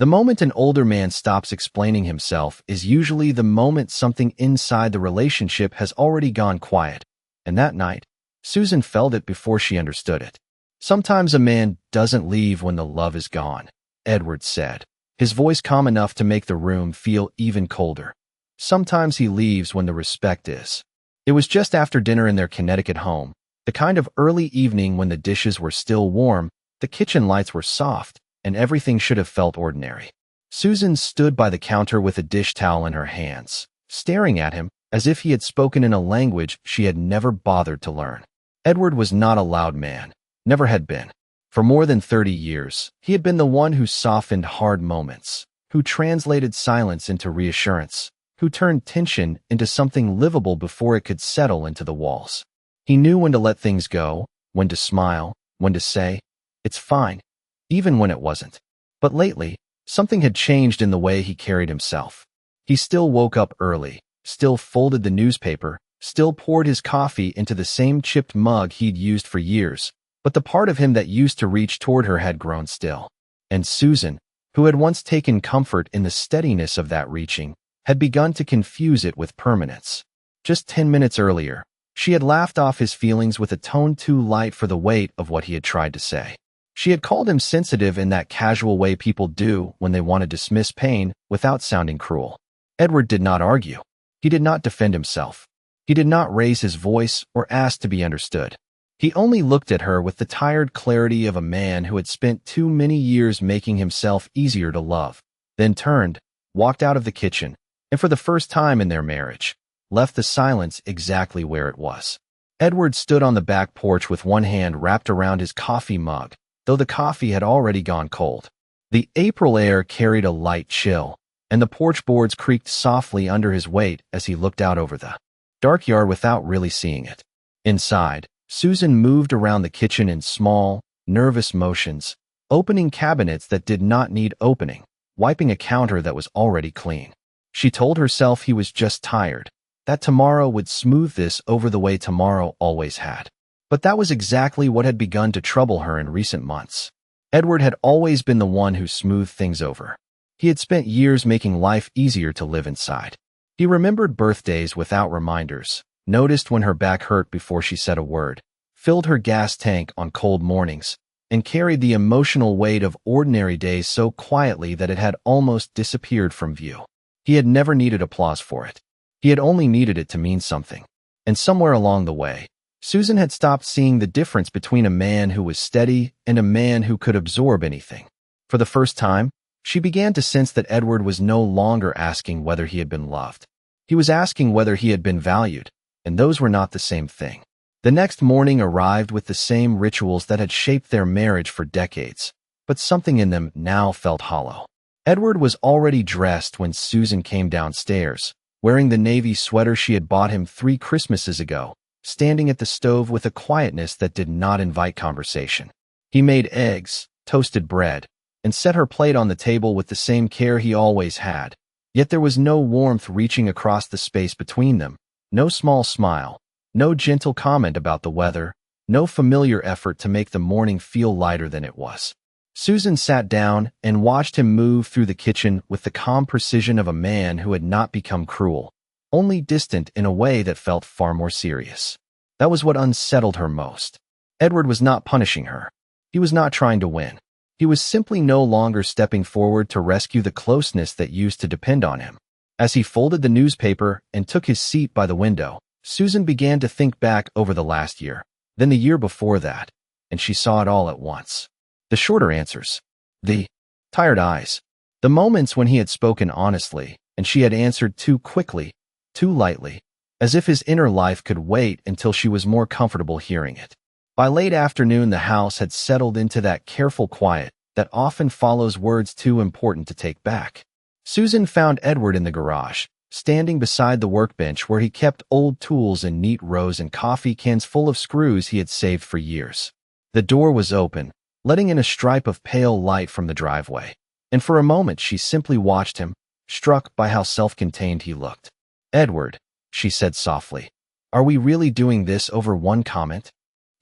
The moment an older man stops explaining himself is usually the moment something inside the relationship has already gone quiet, and that night, Susan felt it before she understood it. Sometimes a man doesn't leave when the love is gone, Edward said, his voice calm enough to make the room feel even colder. Sometimes he leaves when the respect is. It was just after dinner in their Connecticut home, the kind of early evening when the dishes were still warm, the kitchen lights were soft, and everything should have felt ordinary. Susan stood by the counter with a dish towel in her hands, staring at him as if he had spoken in a language she had never bothered to learn. Edward was not a loud man, never had been. For more than 30 years, he had been the one who softened hard moments, who translated silence into reassurance, who turned tension into something livable before it could settle into the walls. He knew when to let things go, when to smile, when to say, "It's fine," even when it wasn't. But lately, something had changed in the way he carried himself. He still woke up early, still folded the newspaper, still poured his coffee into the same chipped mug he'd used for years, but the part of him that used to reach toward her had grown still. And Susan, who had once taken comfort in the steadiness of that reaching, had begun to confuse it with permanence. Just 10 minutes earlier, she had laughed off his feelings with a tone too light for the weight of what he had tried to say. She had called him sensitive in that casual way people do when they want to dismiss pain without sounding cruel. Edward did not argue. He did not defend himself. He did not raise his voice or ask to be understood. He only looked at her with the tired clarity of a man who had spent too many years making himself easier to love, then turned, walked out of the kitchen, and for the first time in their marriage, left the silence exactly where it was. Edward stood on the back porch with one hand wrapped around his coffee mug, though the coffee had already gone cold. The April air carried a light chill, and the porch boards creaked softly under his weight as he looked out over the dark yard without really seeing it. Inside, Susan moved around the kitchen in small, nervous motions, opening cabinets that did not need opening, wiping a counter that was already clean. She told herself he was just tired, that tomorrow would smooth this over the way tomorrow always had. But that was exactly what had begun to trouble her in recent months. Edward had always been the one who smoothed things over. He had spent years making life easier to live inside. He remembered birthdays without reminders, noticed when her back hurt before she said a word, filled her gas tank on cold mornings, and carried the emotional weight of ordinary days so quietly that it had almost disappeared from view. He had never needed applause for it. He had only needed it to mean something. And somewhere along the way, Susan had stopped seeing the difference between a man who was steady and a man who could absorb anything. For the first time, she began to sense that Edward was no longer asking whether he had been loved. He was asking whether he had been valued, and those were not the same thing. The next morning arrived with the same rituals that had shaped their marriage for decades, but something in them now felt hollow. Edward was already dressed when Susan came downstairs, wearing the navy sweater she had bought him 3 Christmases ago, standing at the stove with a quietness that did not invite conversation. He made eggs, toasted bread, and set her plate on the table with the same care he always had, yet there was no warmth reaching across the space between them, no small smile, no gentle comment about the weather, no familiar effort to make the morning feel lighter than it was. Susan sat down and watched him move through the kitchen with the calm precision of a man who had not become cruel, only distant in a way that felt far more serious. That was what unsettled her most. Edward was not punishing her. He was not trying to win. He was simply no longer stepping forward to rescue the closeness that used to depend on him. As he folded the newspaper and took his seat by the window, Susan began to think back over the last year, then the year before that, and she saw it all at once. The shorter answers, the tired eyes, the moments when he had spoken honestly and she had answered too quickly, too lightly, as if his inner life could wait until she was more comfortable hearing it. By late afternoon, the house had settled into that careful quiet that often follows words too important to take back. Susan found Edward in the garage, standing beside the workbench where he kept old tools in neat rows and coffee cans full of screws he had saved for years. The door was open, letting in a stripe of pale light from the driveway, and for a moment she simply watched him, struck by how self-contained he looked. "Edward," she said softly, "are we really doing this over one comment?"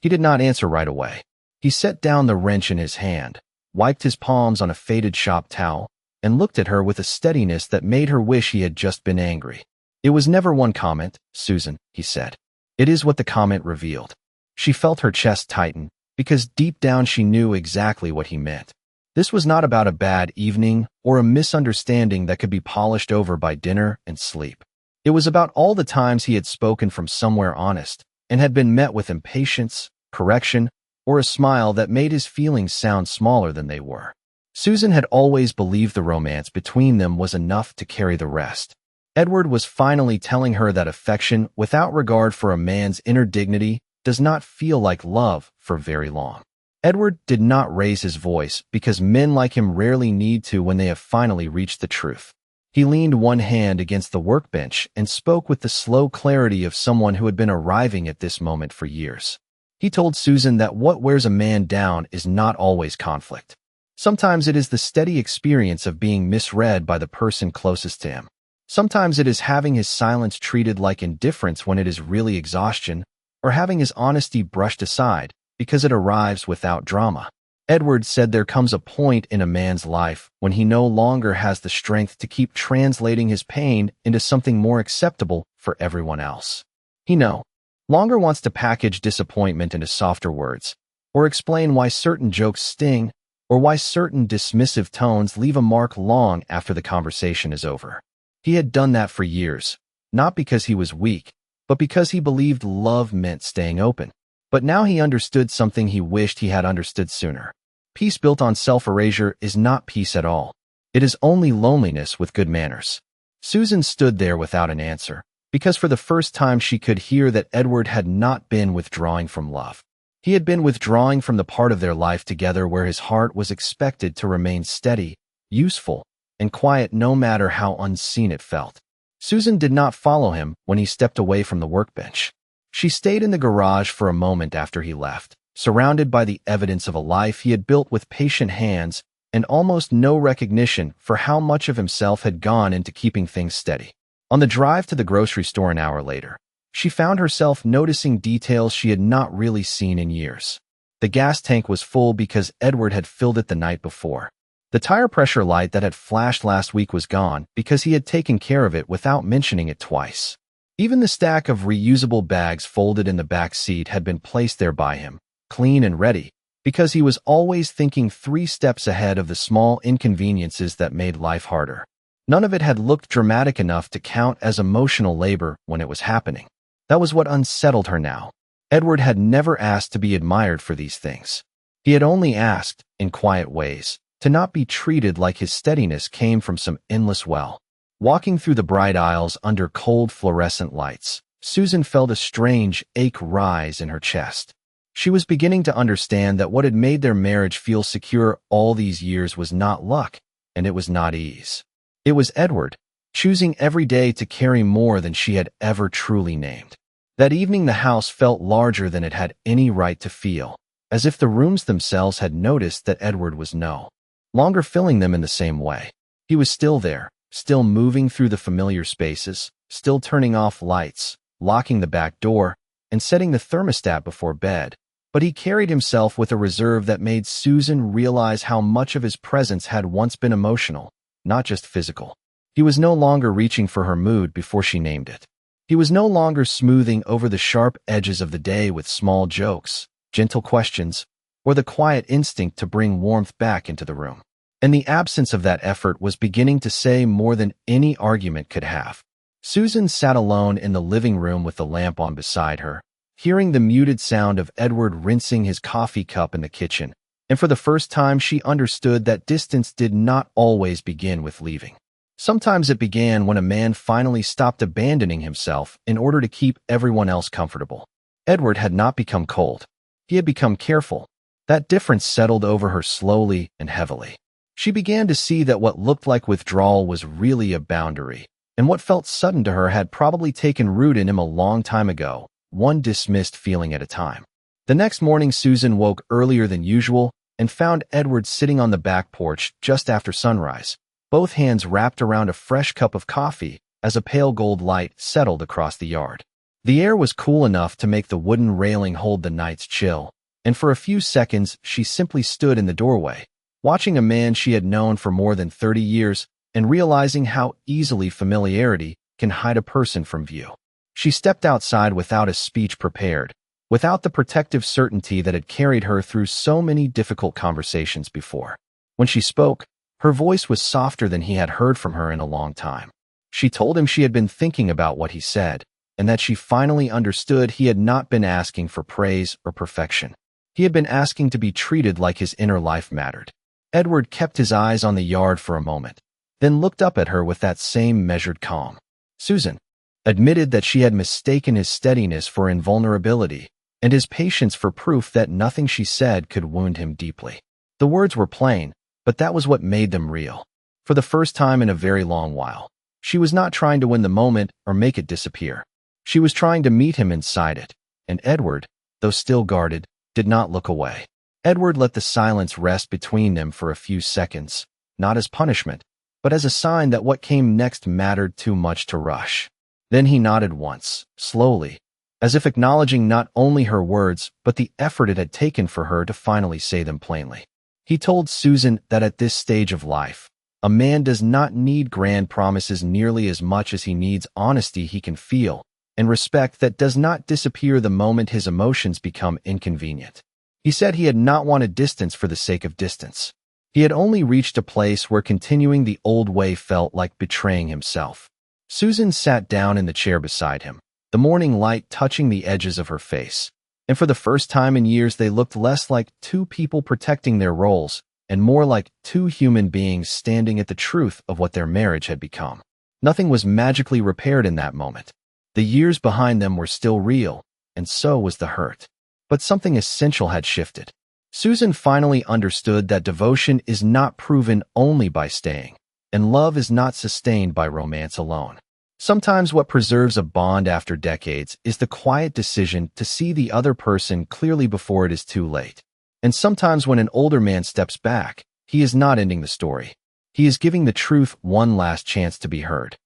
He did not answer right away. He set down the wrench in his hand, wiped his palms on a faded shop towel, and looked at her with a steadiness that made her wish he had just been angry. "It was never one comment, Susan," he said. "It is what the comment revealed." She felt her chest tighten, because deep down she knew exactly what he meant. This was not about a bad evening or a misunderstanding that could be polished over by dinner and sleep. It was about all the times he had spoken from somewhere honest and had been met with impatience, correction, or a smile that made his feelings sound smaller than they were. Susan had always believed the romance between them was enough to carry the rest. Edward was finally telling her that affection without regard for a man's inner dignity does not feel like love for very long. Edward did not raise his voice because men like him rarely need to when they have finally reached the truth. He leaned one hand against the workbench and spoke with the slow clarity of someone who had been arriving at this moment for years. He told Susan that what wears a man down is not always conflict. Sometimes it is the steady experience of being misread by the person closest to him. Sometimes it is having his silence treated like indifference when it is really exhaustion, or having his honesty brushed aside because it arrives without drama. Edward said there comes a point in a man's life when he no longer has the strength to keep translating his pain into something more acceptable for everyone else. He no longer wants to package disappointment into softer words, or explain why certain jokes sting, or why certain dismissive tones leave a mark long after the conversation is over. He had done that for years, not because he was weak, but because he believed love meant staying open. But now he understood something he wished he had understood sooner. Peace built on self-erasure is not peace at all. It is only loneliness with good manners. Susan stood there without an answer, because for the first time she could hear that Edward had not been withdrawing from love. He had been withdrawing from the part of their life together where his heart was expected to remain steady, useful, and quiet no matter how unseen it felt. Susan did not follow him when he stepped away from the workbench. She stayed in the garage for a moment after he left, surrounded by the evidence of a life he had built with patient hands and almost no recognition for how much of himself had gone into keeping things steady. On the drive to the grocery store an hour later, she found herself noticing details she had not really seen in years. The gas tank was full because Edward had filled it the night before. The tire pressure light that had flashed last week was gone because he had taken care of it without mentioning it twice. Even the stack of reusable bags folded in the back seat had been placed there by him, clean and ready, because he was always thinking 3 steps ahead of the small inconveniences that made life harder. None of it had looked dramatic enough to count as emotional labor when it was happening. That was what unsettled her now. Edward had never asked to be admired for these things. He had only asked, in quiet ways, to not be treated like his steadiness came from some endless well. Walking through the bright aisles under cold fluorescent lights, Susan felt a strange ache rise in her chest. She was beginning to understand that what had made their marriage feel secure all these years was not luck, and it was not ease. It was Edward, choosing every day to carry more than she had ever truly named. That evening the house felt larger than it had any right to feel, as if the rooms themselves had noticed that Edward was no longer filling them in the same way. He was still there, still moving through the familiar spaces, still turning off lights, locking the back door, and setting the thermostat before bed. But he carried himself with a reserve that made Susan realize how much of his presence had once been emotional, not just physical. He was no longer reaching for her mood before she named it. He was no longer smoothing over the sharp edges of the day with small jokes, gentle questions, or the quiet instinct to bring warmth back into the room. And the absence of that effort was beginning to say more than any argument could have. Susan sat alone in the living room with the lamp on beside her, hearing the muted sound of Edward rinsing his coffee cup in the kitchen, and for the first time she understood that distance did not always begin with leaving. Sometimes it began when a man finally stopped abandoning himself in order to keep everyone else comfortable. Edward had not become cold. He had become careful. That difference settled over her slowly and heavily. She began to see that what looked like withdrawal was really a boundary, and what felt sudden to her had probably taken root in him a long time ago, one dismissed feeling at a time. The next morning Susan woke earlier than usual and found Edward sitting on the back porch just after sunrise, both hands wrapped around a fresh cup of coffee as a pale gold light settled across the yard. The air was cool enough to make the wooden railing hold the night's chill, and for a few seconds she simply stood in the doorway, watching a man she had known for more than 30 years and realizing how easily familiarity can hide a person from view. She stepped outside without a speech prepared, without the protective certainty that had carried her through so many difficult conversations before. When she spoke, her voice was softer than he had heard from her in a long time. She told him she had been thinking about what he said, and that she finally understood he had not been asking for praise or perfection. He had been asking to be treated like his inner life mattered. Edward kept his eyes on the yard for a moment, then looked up at her with that same measured calm. Susan admitted that she had mistaken his steadiness for invulnerability, and his patience for proof that nothing she said could wound him deeply. The words were plain, but that was what made them real. For the first time in a very long while, she was not trying to win the moment or make it disappear. She was trying to meet him inside it, and Edward, though still guarded, did not look away. Edward let the silence rest between them for a few seconds, not as punishment, but as a sign that what came next mattered too much to rush. Then he nodded once, slowly, as if acknowledging not only her words, but the effort it had taken for her to finally say them plainly. He told Susan that at this stage of life, a man does not need grand promises nearly as much as he needs honesty he can feel, and respect that does not disappear the moment his emotions become inconvenient. He said he had not wanted distance for the sake of distance. He had only reached a place where continuing the old way felt like betraying himself. Susan sat down in the chair beside him, the morning light touching the edges of her face, and for the first time in years they looked less like two people protecting their roles and more like two human beings standing at the truth of what their marriage had become. Nothing was magically repaired in that moment. The years behind them were still real, and so was the hurt. But something essential had shifted. Susan finally understood that devotion is not proven only by staying, and love is not sustained by romance alone. Sometimes what preserves a bond after decades is the quiet decision to see the other person clearly before it is too late. And sometimes when an older man steps back, he is not ending the story. He is giving the truth one last chance to be heard.